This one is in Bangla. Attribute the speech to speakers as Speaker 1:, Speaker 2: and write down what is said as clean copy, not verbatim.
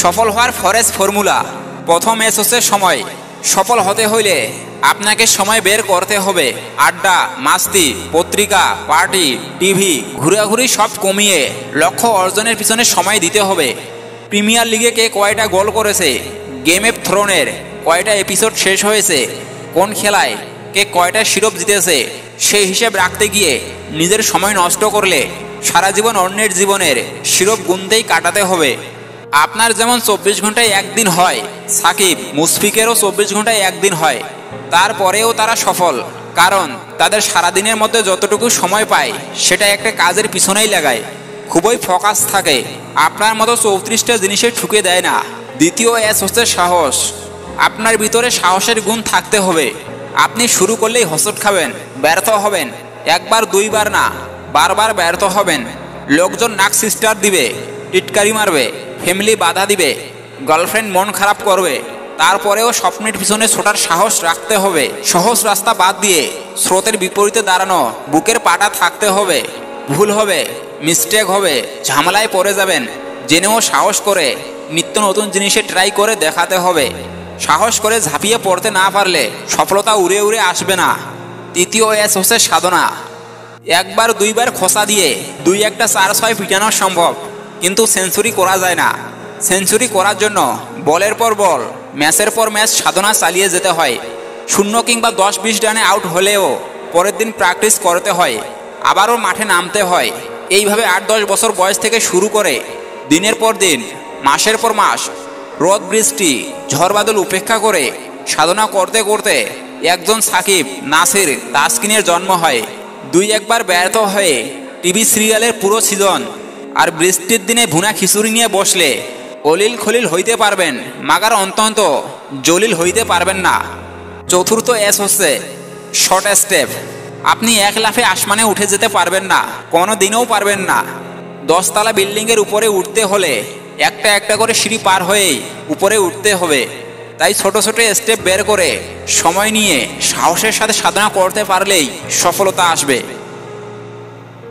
Speaker 1: সফল হওয়ার ফরেজ ফর্মুলা। প্রথম এস হচ্ছে সময়। সফল হতে হইলে আপনাকে সময় বের করতে হবে। আড্ডা, মাস্তি, পত্রিকা, পার্টি, টিভি, ঘোরাঘুরি সব কমিয়ে লক্ষ্য অর্জনের পিছনে সময় দিতে হবে। প্রিমিয়ার লিগে কে কয়টা গোল করেছে, গেম অফ থ্রোনের কয়টা এপিসোড শেষ হয়েছে, কোন খেলায় কে কয়টা শিরোপ জিতেছে, সেই হিসেব রাখতে গিয়ে নিজের সময় নষ্ট করলে সারা জীবন অন্যের জীবনের শিরোপ গুনতেই কাটাতে হবে। আপনার যেমন 24 ঘন্টায় একদিন হয়, সাকিব মুশফিকেরও 24 ঘন্টায় একদিন হয়। তারপরেও তারা সফল, কারণ তাদের সারাদিনের মধ্যে যতটুকু সময় পায় সেটা একটা কাজের পিছনেই লাগায়, খুবই ফোকাস থাকে। আপনার মতো 34টা জিনিসে ঠুকে দেয় না। দ্বিতীয় এস হচ্ছে সাহস। আপনার ভিতরে সাহসের গুণ থাকতে হবে। আপনি শুরু করলেই হোঁচট খাবেন, ব্যর্থ হবেন। একবার দুইবার না, বারবার ব্যর্থ হবেন। লোকজন নাক সিস্টার দিবে, টিটকারি মারবে, ফ্যামিলি বাধা দিবে, গার্লফ্রেন্ড মন খারাপ করবে। তারপরেও স্বপ্নের পিছনে ছোটার সাহস রাখতে হবে। সহজ রাস্তা বাদ দিয়ে স্রোতের বিপরীতে দাঁড়ানো, বুকের পাটা থাকতে হবে। ভুল হবে, মিস্টেক হবে, ঝামেলায় পড়ে যাবেন, জেনেও সাহস করে নিত্য নতুন জিনিসে ট্রাই করে দেখাতে হবে। সাহস করে ঝাঁপিয়ে পড়তে না পারলে সফলতা উড়ে উড়ে আসবে না। তৃতীয় এস হচ্ছে সাধনা। একবার দুইবার খোসা দিয়ে 2-1টা 4-6 পিটানো সম্ভব, কিন্তু সেঞ্চুরি করা যায় না। সেঞ্চুরি করার জন্য বলের পর বল, ম্যাচের পর ম্যাচ সাধনা চালিয়ে যেতে হয়। 0 কিংবা 10-20 রানে আউট হলেও পরের দিন প্র্যাকটিস করতে হয়, আবারও মাঠে নামতে হয়। এইভাবে 8-10 বছর বয়স থেকে শুরু করে দিনের পর দিন, মাসের পর মাস, রোদ বৃষ্টি ঝড় বাদল উপেক্ষা করে সাধনা করতে করতে একজন সাকিব, নাসির, তাসকিনের জন্ম হয়। 2-1বার ব্যর্থ হয়ে টিভি সিরিয়ালের পুরো সিজন আর বৃষ্টির দিনে ভুনা খিচুড়ি নিয়ে বসলে অলিল খলিল হইতে পারবেন, মাগার অন্তত জলিল হইতে পারবেন না। চতুর্থ এস হচ্ছে শর্ট স্টেপ। আপনি এক লাফে আসমানে উঠে যেতে পারবেন না, কোনো দিনেও পারবেন না। 10 তলা বিল্ডিংয়ের উপরে উঠতে হলে একটা একটা করে সিঁড়ি পার হয়েই উপরে উঠতে হবে। তাই ছোট ছোট স্টেপ বের করে সময় নিয়ে সাহসের সাথে সাধনা করতে পারলেই সফলতা আসবে।